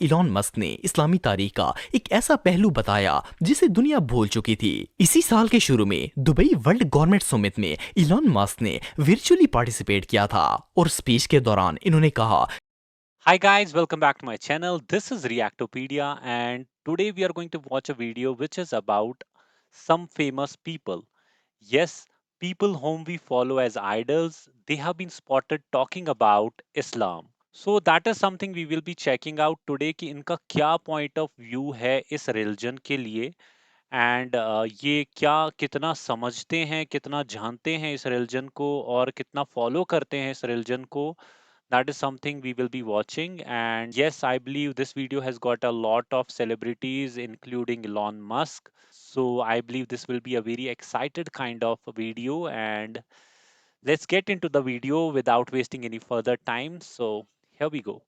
Elon Musk ने इस्लामी तारीख का एक ऐसा पहलू बताया जिसे दुनिया भूल चुकी थी। इसी साल के शुरू में दुबई वर्ल्ड गवर्नमेंट समिट में इलॉन मस्क ने वर्चुअली पार्टिसिपेट किया था और स्पीच के दौरान इन्होंने कहा, Hi guys, welcome back to my channel. This is Reactopedia and today we are going to watch a video which is about some famous people. Yes, people whom we follow as idols, they have been spotted talking about Islam. So that is something we will be checking out today कि इनका क्या point of view है इस religion के लिए and ये क्या कितना समझते हैं, कितना जानते हैं इस religion को और कितना follow करते हैं इस religion को. That is something we will be watching. And yes, I believe this video has got a lot of celebrities including Elon Musk, so I believe this will be a very excited kind of video. And let's get into the video without wasting any further time. So here we go.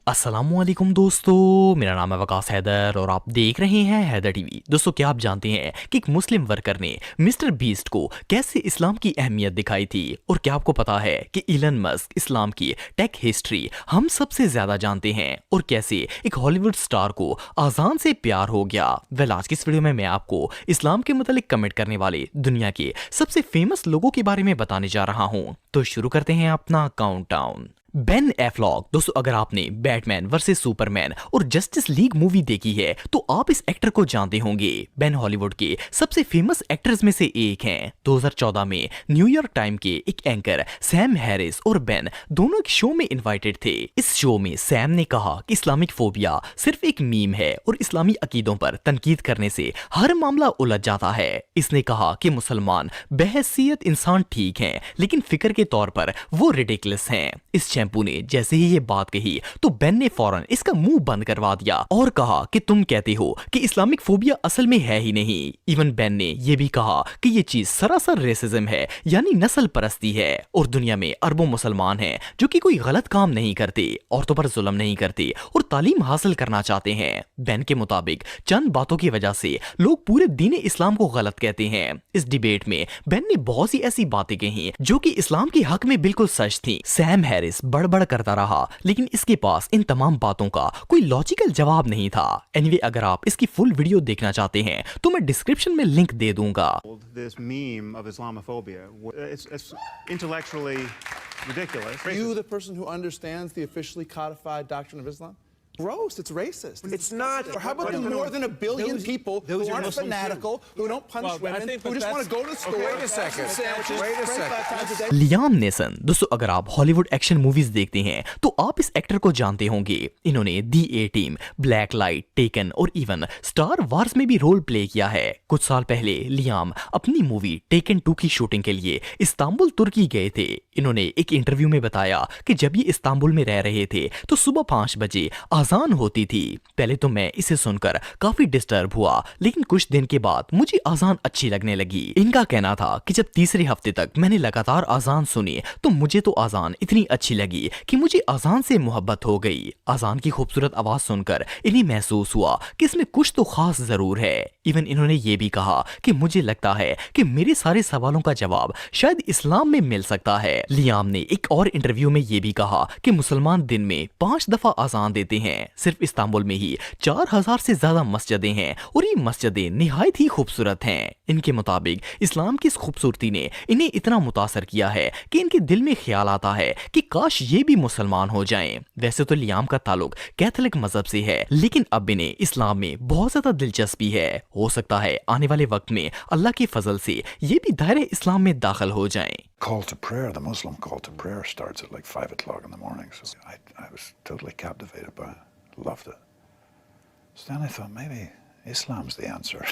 अस्सलामुअलैकुम दोस्तों, मेरा नाम है वकास हैदर और आप देख रहे हैं हैदर टीवी। दोस्तों, क्या आप जानते हैं कि एक मुस्लिम वर्कर ने मिस्टर बीस्ट को कैसे इस्लाम की अहमियत दिखाई थी? और क्या आपको पता है कि इलन मस्क इस्लाम की टेक हिस्ट्री हम सबसे ज्यादा जानते हैं और कैसे एक हॉलीवुड स्टार को अजान से प्यार हो गया? वेल, आज की इस वीडियो में मैं आपको इस्लाम के मतलब कमेंट करने वाले दुनिया के सबसे फेमस लोगों के बारे में बताने जा रहा हूँ। तो शुरू करते हैं अपना काउंटडाउन। बेन एफ्लॉक। दोस्तों, अगर आपने बैटमैन वर्सेस सुपरमैन और जस्टिस लीग मूवी देखी है तो आप इस एक्टर को जानते होंगे। बेन हॉलीवुड के सबसे फेमस एक्टर्स में से एक हैं। 2014 में न्यूयॉर्क टाइम के एक एंकर सैम हैरिस और बेन दोनों एक शो में इनवाइटेड थे। इस शो में सैम ने कहा कि इस्लामिक फोबिया सिर्फ एक मीम है और इस्लामी अकीदों पर तनकीद करने से हर मामला उलझ जाता है। इसने कहा कि मुसलमान बहैसियत इंसान ठीक हैं, लेकिन फिक्र के तौर पर वो रिडिकुलस हैं। इस शैम्पू ने जैसे ही ये बात कही तो बेन ने फौरन इसका मुंह बंद करवा दिया और कहा कि तुम कहते हो कि इस्लामिक फोबिया असल में है ही नहीं। इवन बेन ने यह भी कहा कि ये चीज सरासर रेसिज्म है, यानी नस्ल परस्ती है। और दुनिया में अरबों मुसलमान हैं जो कि कोई गलत काम नहीं करते, औरतों पर जुल्म नहीं करते और तालीम हासिल करना चाहते हैं। बेन के मुताबिक चंद बातों की वजह से लोग पूरे दीन इस्लाम को गलत कहते हैं। इस डिबेट में बेन ने बहुत सी ऐसी बातें कही जो कि इस्लाम के हक में बिल्कुल सच थी। सैम हैरिस बड़बड़ करता रहा, लेकिन इसके पास इन तमाम बातों का कोई लॉजिकल जवाब नहीं था। एनीवे, अगर आप इसकी फुल वीडियो देखना चाहते हैं तो मैं डिस्क्रिप्शन में लिंक दे दूंगा। This meme of Islamophobia, it's intellectually ridiculous. You, the person who understands the officially codified doctrine of Islam? Gross, it's racist. It's not. Or how about the more than a billion people who aren't fanatical, who don't punch women, who just want to go to the store, Wait a second. sandwiches, Wait a pray second. 5 times a day? Liam nation. दोस्तों, अगर आप Hollywood action movies देखते हैं तो आप इस actor को जानते होंगे। इन्होंने दी ए टीम, ब्लैक लाइट, टेकन और इवन स्टार वार्स में भी रोल प्ले किया है। कुछ साल पहले लियाम अपनी मूवी टेकन 2 की शूटिंग के लिए इस्तांबुल, तुर्की गए थे। इन्होंने एक इंटरव्यू में बताया कि जब ये इस्तांबुल में रह रहे थे तो सुबह 5 बजे अजान होती थी। पहले तो मैं इसे सुनकर काफी डिस्टर्ब हुआ, लेकिन कुछ दिन के बाद मुझे अजान अच्छी लगने लगी। इनका कहना था कि जब तीसरे हफ्ते तक मैंने लगातार अजान सुनी तो मुझे तो अजान इतनी अच्छी लगी कि मुझे अजान से मोहब्बत हो गई। अजान की खूबसूरत आवाज सुनकर इन्हें महसूस हुआ कि इसमें कुछ तो खास जरूर है। इवन इन्होंने ये भी कहा कि मुझे लगता है कि मेरे सारे सवालों का जवाब शायद इस्लाम में मिल सकता है। लियाम ने एक और इंटरव्यू में ये भी कहा कि मुसलमान दिन में 5 दफा अजान देते हैं। सिर्फ इस्तांबुल में ही 4000 से ज्यादा मस्जिदें हैं और ये मस्जिदें निहायत ही खूबसूरत हैं। इनके मुताबिक इस्लाम की इस खूबसूरती ने इन्हें इतना मुतासर किया है कि इनके दिल में ख्याल आता है कि काश ये भी मुसलमान हो जाएं। वैसे तो लियाम का ताल्लुक कैथोलिक मजहब से है, लेकिन अब इन्हें इस्लाम में बहुत ज्यादा दिलचस्पी है। हो सकता है आने वाले वक्त में अल्लाह के फजल से ये भी दायरे इस्लाम में दाखिल हो जाएं। Call to prayer, the Muslim call to prayer starts at like 5 o'clock in the morning. So I was totally captivated by it. Loved it. So then I thought maybe Islam's the answer.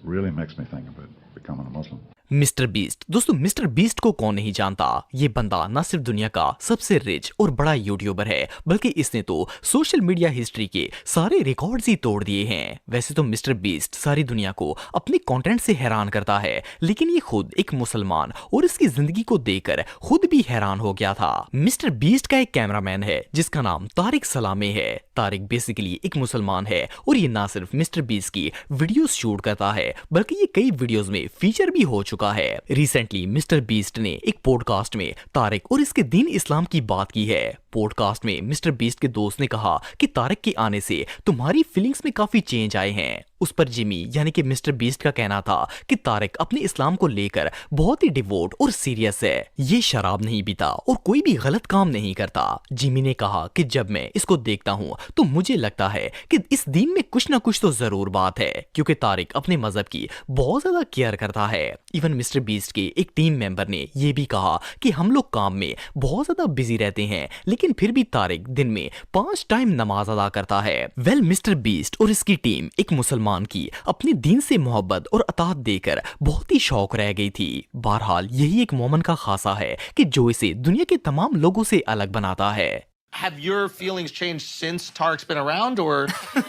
Really makes me think about becoming a Muslim. Mister beast. दोस्तों, mister beast को कौन नहीं जानता? ये बंदा न सिर्फ दुनिया का सबसे रिच और बड़ा यूट्यूबर है, बल्कि इसने तो सोशल मीडिया हिस्ट्री के सारे रिकॉर्ड्स ही तोड़ दिए हैं। वैसे तो मिस्टर बीस्ट सारी दुनिया को अपने कंटेंट से हैरान करता है, लेकिन ये खुद एक मुसलमान और इसकी जिंदगी को देखकर खुद भी हैरान हो गया था। मिस्टर बीस्ट का एक कैमरामैन है जिसका नाम तारिक सलामे है। तारिक बेसिकली एक मुसलमान है और ये ना सिर्फ मिस्टर बीस्ट की वीडियोस शूट करता है, बल्कि ये कई वीडियोस में फीचर भी हो चुका चुका है। रिसेंटली मिस्टर बीस्ट ने एक पॉडकास्ट में तारिक और इसके दीन इस्लाम की बात की है। पॉडकास्ट में मिस्टर बीस्ट के दोस्त ने कहा कि तारिक के आने से तुम्हारी फीलिंग्स में काफी चेंज आए हैं। उस पर जिमी यानी कि मिस्टर बीस्ट का कहना था कि तारिक अपने इस्लाम को लेकर बहुत ही डिवोट और सीरियस है। ये शराब नहीं पीता और कोई भी गलत काम नहीं करता। जिमी ने कहा कि जब मैं इसको देखता हूँ तो मुझे लगता है कि इस दीन में कुछ ना कुछ तो जरूर बात है, क्योंकि तारिक अपने मजहब की बहुत ज्यादा केयर करता है। इवन मिस्टर बीस्ट के एक टीम मेंबर ने यह भी कहा कि हम लोग काम में बहुत ज्यादा बिजी रहते हैं, लेकिन फिर भी तारिक दिन में 5 टाइम नमाज अदा करता है। वेल मिस्टर बीस्ट और इसकी टीम एक मुसलमान की अपने दीन से मोहब्बत और अतात देकर बहुत ही शौक रह गई थी। बहरहाल यही एक मोमन का खासा है कि जो इसे दुनिया के तमाम लोगों से अलग बनाता है। Have your feelings changed since Tarek's been around, or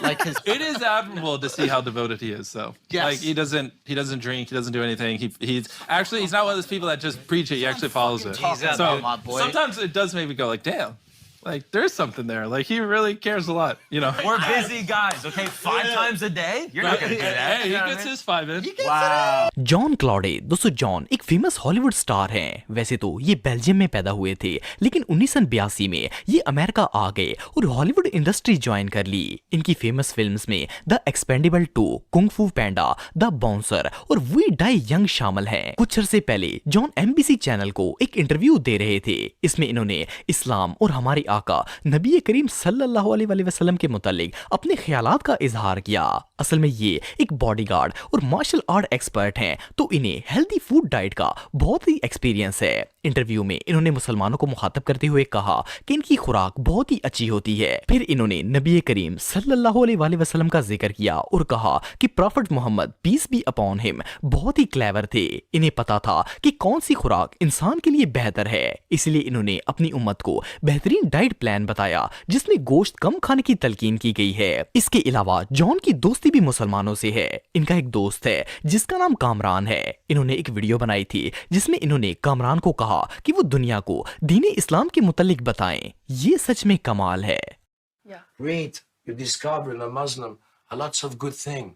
like his? It is admirable to see how devoted he is, though. Yes. Like he doesn't drink, he doesn't do anything. He's not one of those people that just preach it. He actually follows it. Jesus, So my boy. sometimes it does make me go like, damn, like there's something there. Like he really cares a lot, you know. We're busy guys, okay? 5 times a day? You're not gonna do that. Hey, you he know what I gets mean? his 5 in. Wow. John क्लॉडे। दोस्तों John एक famous Hollywood star हैं। वैसे तो ये Belgium में पैदा हुए थे, लेकिन 1982 में ये अमेरिका आ गए और हॉलीवुड इंडस्ट्री ज्वाइन कर ली। इनकी फेमस फिल्म्स में द एक्सपेंडेबल 2, कुंग फू पैंडा, द बाउंसर और वी डाई यंग शामिल हैं। कुछ अरसे पहले जॉन एमबीसी चैनल को एक इंटरव्यू दे रहे थे। इसमें इन्होंने इस्लाम और हमारे आका नबी करीम सल्लल्लाहु अलैहि वसल्लम के मुतालिक अपने ख्यालात का इजहार किया। असल में ये एक बॉडीगार्ड और मार्शल आर्ट एक्सपर्ट हैं, तो इन्हें हेल्दी फूड डाइट का बहुत ही एक्सपीरियंस है। इंटरव्यू में इन्होंने मुसलमानों को मुखातब करते हुए कहा कि इनकी खुराक बहुत ही अच्छी होती है। फिर इन्होंने नबी करीम सल्लल्लाहु अलैहि वसल्लम का जिक्र किया और कहा कि prophet Muhammad peace be upon him बहुत ही क्लेवर थे। इन्हें पता था कि कौन सी खुराक इंसान के लिए बेहतर है, इसलिए इन्होंने अपनी उम्मत को बेहतरीन डाइट प्लान बताया जिसमें गोश्त कम खाने की तलकीन की गई है। इसके अलावा जॉन की दोस्ती भी मुसलमानों से है। इनका एक दोस्त है जिसका नाम कामरान है। इन्होंने एक वीडियो बनाई थी जिसमें इन्होंने कामरान को कहा कि वो दुनिया को दीन इस्लाम के मुतालिक बताएं। ये सच में कमाल है। Read, you're discovering a Muslim a lots of good thing.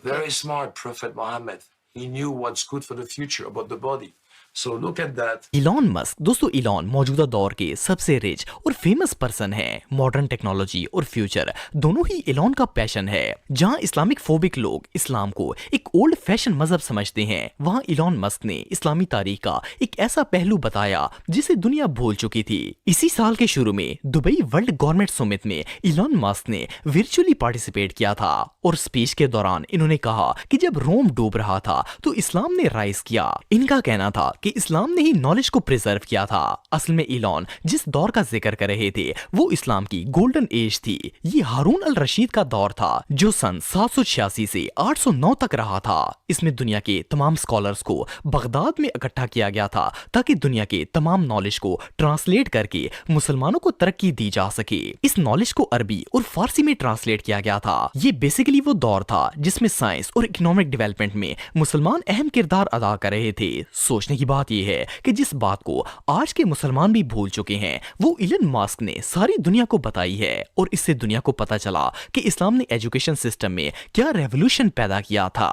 Very smart Prophet Muhammad. He knew what's good for the future about the body. So look at that. Elon Musk. दोस्तों इलॉन मौजूदा दौर के सबसे rich और famous person है। Modern technology और future दोनों ही Elon का पैशन है। जहां इस्लामिक फोबिक लोग इस्लाम को एक ओल्ड फैशन मजहब समझते हैं, वहां इलॉन मस्क ने इस्लामी तारीख का एक ऐसा पहलू बताया जिसे दुनिया भूल चुकी थी। इसी साल के शुरू में दुबई वर्ल्ड गवर्नमेंट समिट में इलॉन मस्क ने वर्चुअली पार्टिसिपेट किया था और स्पीच के दौरान इन्होंने कहा कि जब रोम डूब रहा था तो इस्लाम ने राइज किया। इनका कहना था कि इस्लाम ने ही नॉलेज को प्रिजर्व किया था। असल में इलॉन जिस दौर का जिक्र कर रहे थे वो इस्लाम की गोल्डन एज थी। ये हारून अल रशीद का दौर था जो सन 786 से 809 तक रहा था। इसमें दुनिया के तमाम स्कॉलर्स को बगदाद में इकट्ठा किया गया था ताकि दुनिया के तमाम नॉलेज को ट्रांसलेट करके मुसलमानों को तरक्की दी जा सके। इस नॉलेज को अरबी और फारसी में ट्रांसलेट किया गया था। ये बेसिकली वो दौर था जिसमें साइंस और इकोनॉमिक डेवलपमेंट में मुसलमान अहम किरदार अदा कर रहे थे। सोचने की बात यह है कि जिस बात को आज के मुसलमान भी भूल चुके हैं वो इलन मस्क ने सारी दुनिया को बताई है और इससे दुनिया को पता चला कि इस्लाम ने एजुकेशन सिस्टम में क्या रेवोल्यूशन पैदा किया था।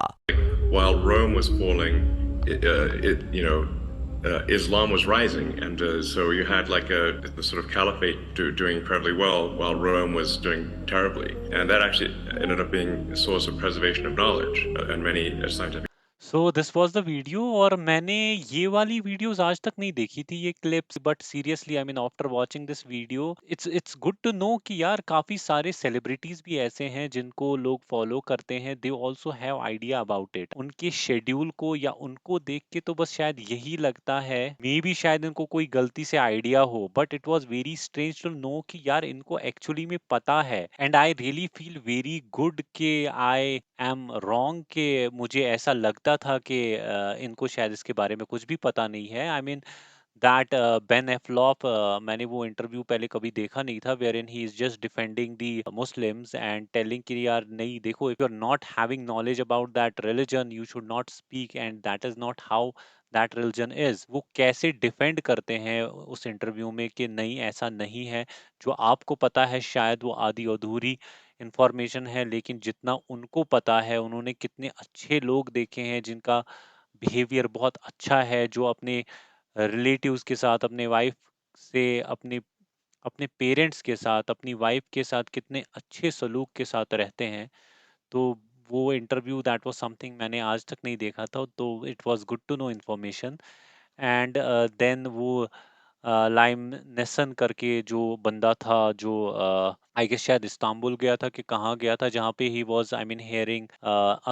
While Rome was falling, Islam was rising, and so you had like the sort of caliphate doing incredibly well, while Rome was doing terribly, and that actually ended up being a source of preservation of knowledge and many scientific. So this was the video. और मैंने ये वाली videos आज तक नहीं देखी थी, ये clips, but seriously I mean after watching this video it's good to know कि यार काफी सारे सेलिब्रिटीज भी ऐसे हैं जिनको लोग फॉलो करते हैं। They also have idea about it. उनके शेड्यूल को या उनको देख के तो बस शायद यही लगता है, मे बी शायद इनको कोई गलती से आइडिया हो, but it was very strange to know कि यार इनको एक्चुअली में पता है। And I really feel very good के आई एम रॉन्ग के मुझे ऐसा लगता था कि इनको शायद इसके बारे में कुछ भी पता नहीं है। I mean that Ben Affleck, मैंने वो इंटरव्यू पहले कभी देखा नहीं था where in he is just defending the Muslims and telling कि यार नहीं देखो, if you are not having knowledge about that religion you should not speak and that is not how that religion is. वो कैसे defend करते हैं उस interview में कि नहीं ऐसा नहीं है, जो आपको पता है शायद वो आधी अधूरी इंफॉर्मेशन है, लेकिन जितना उनको पता है, उन्होंने कितने अच्छे लोग देखे हैं जिनका बिहेवियर बहुत अच्छा है, जो अपने रिलेटिव्स के साथ, अपने वाइफ से, अपने अपने पेरेंट्स के साथ, अपनी वाइफ के साथ कितने अच्छे सलूक के साथ रहते हैं। तो वो इंटरव्यू दैट वाज़ समथिंग मैंने आज तक नहीं देखा था, तो it was good to know information. And then वो लाइम नेसन करके जो बंदा था, जो आई गेस शायद इस्तांबुल गया था कि कहाँ गया था, जहाँ पे he was I mean hearing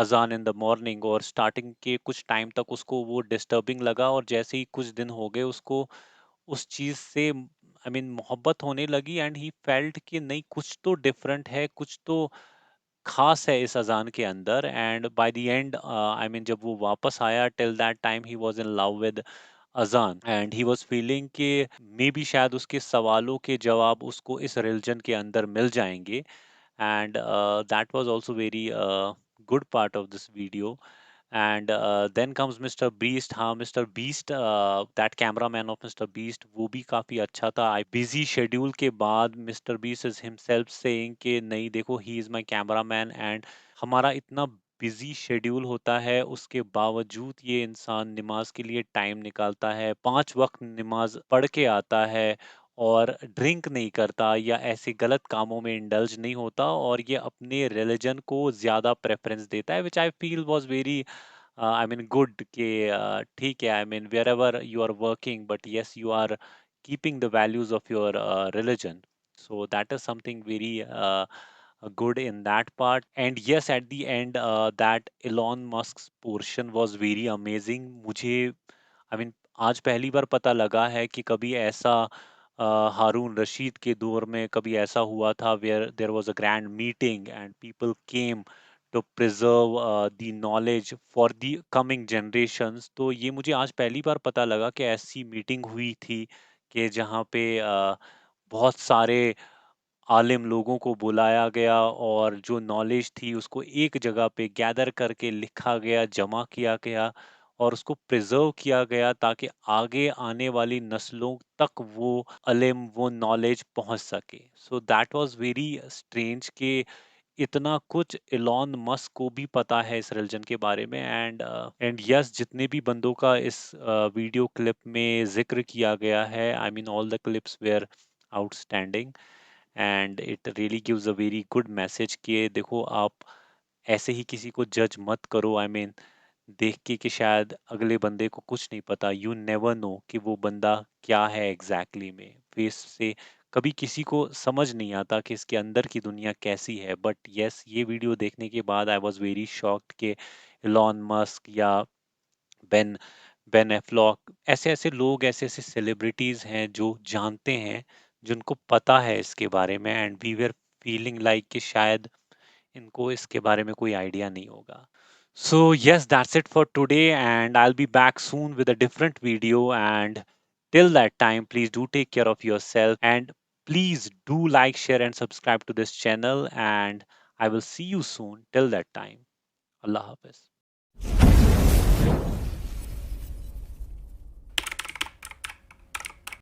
अजान इन द मॉर्निंग, और स्टार्टिंग के कुछ टाइम तक उसको वो डिस्टर्बिंग लगा, और जैसे ही कुछ दिन हो गए उसको उस चीज़ से आई मीन मोहब्बत होने लगी, एंड ही फेल्ट कि नहीं, कुछ तो डिफरेंट है, कुछ तो खास है इस अजान के अंदर। And by the and I mean जब वो वापस आया, till that time he was in love with अजान, एंड ही वाज फीलिंग कि मे बी शायद उसके सवालों के जवाब उसको इस रिलीजन के अंदर मिल जाएंगे। And that was also very good part of this video. And then comes Mr Beast. हाँ, Mr Beast, that cameraman of Mr Beast, वो भी काफ़ी अच्छा था। आई बिजी शेड्यूल के बाद mister beast is himself saying कि नहीं देखो, he is my cameraman, and हमारा इतना बिजी शेड्यूल होता है, उसके बावजूद ये इंसान नमाज के लिए टाइम निकालता है, 5 वक्त नमाज पढ़ के आता है, और ड्रिंक नहीं करता या ऐसे गलत कामों में इंडल्ज नहीं होता, और ये अपने रिलीजन को ज़्यादा प्रेफरेंस देता है, which I feel was very I mean good कि ठीक है, I mean wherever you are working, but yes, you are keeping the values of your religion. So that is something very good in that part. And yes, at the end, that Elon Musk's portion was very amazing. मुझे I mean आज पहली बार पता लगा है कि कभी ऐसा हारून रशीद के दौर में कभी ऐसा हुआ था, where there was a grand meeting and people came to preserve the knowledge for the coming generations। तो ये मुझे आज पहली बार पता लगा कि ऐसी मीटिंग हुई थी कि जहाँ पे बहुत सारे आलिम लोगों को बुलाया गया, और जो नॉलेज थी उसको एक जगह पे गैदर करके लिखा गया, जमा किया गया, और उसको प्रिजर्व किया गया, ताकि आगे आने वाली नस्लों तक वो इल्म, वो नॉलेज पहुंच सके। So that was very strange कि इतना कुछ इलॉन मस्क को भी पता है इस रिलीजन के बारे में। एंड यस, जितने भी बंदों का इस वीडियो क्लिप में जिक्र किया गया है, I mean all the clips were outstanding, and it really gives a very good message कि देखो, आप ऐसे ही किसी को जज मत करो। आई मीन देख के कि शायद अगले बंदे को कुछ नहीं पता, यू नेवर नो कि वो बंदा क्या है एग्जैक्टली में, फेस से कभी किसी को समझ नहीं आता कि इसके अंदर की दुनिया कैसी है। बट यस, ये वीडियो देखने के बाद आई वाज वेरी शॉक्ड कि इलॉन मस्क या बेन बेन एफ्लॉक, ऐसे ऐसे लोग, ऐसे ऐसे सेलिब्रिटीज हैं जो जानते हैं, जिनको पता है इसके बारे में, and we were feeling like कि शायद इनको इसके बारे में कोई आइडिया नहीं होगा। So yes, that's it for today, and I'll be back soon with a different video. And till that time, please do take care of yourself, and please do like, share, and subscribe to this channel. And I will see you soon. Till that time, Allah Hafiz.